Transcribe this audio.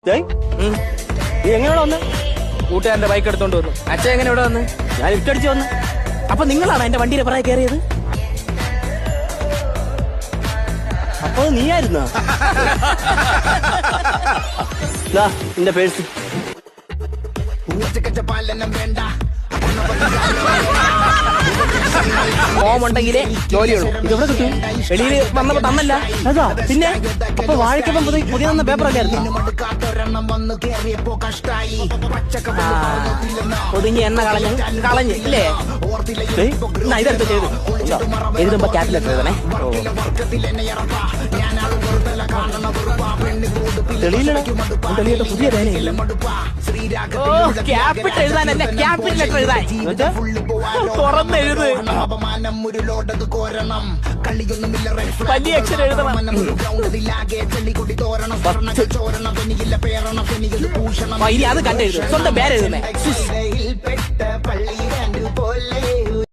നീ എങ്ങനെ വന്ന്? കൂട്ടുകാരന്റെ ബൈക്ക് എടുത്തോണ്ട് വന്നു. അച്ഛൻ എങ്ങനെ ഇവിടെ വന്ന്? ഞാൻ ലിഫ്റ്റ് അടിച്ച് വന്ന്. അപ്പൊ നിങ്ങളാണ് എന്റെ വണ്ടിയുടെ പുറകെ കയറിയത്? അപ്പൊ നീയായിരുന്ന നിന്റെ പേഴ്സ്. ഫോമുണ്ടെങ്കിലേ ജോലിയുള്ളൂ. ഇതെവിടെ കിട്ടും? വെളിയിൽ വന്നപ്പോ തന്നല്ല. അതാ പിന്നെ. അപ്പൊ വാഴയ്ക്കപ്പം പുതിയ തന്ന പേപ്പറൊക്കെ ആയിരുന്നു. ഒതുങ്ങി എണ്ണ കളഞ്ഞ് ഇല്ലേ? ഇതെടുത്ത് ചെയ്തു. എഴുതുമ്പോ ക്യാപിറ്റൽ എഴുതണേ. തെളിയില്ലടാ പുതിയ പേനയില്ല. ക്യാപിറ്റൽ എഴുതാനല്ല, ക്യാപിറ്റൽ ലെറ്റർ എഴുതാൻ. തുറന്നെഴുത്. വലിയ അക്ഷരം എഴുതണം. ഇനി അത് കണ്ടെഴുതും. സ്വന്തം പേരെഴുതുന്നേ.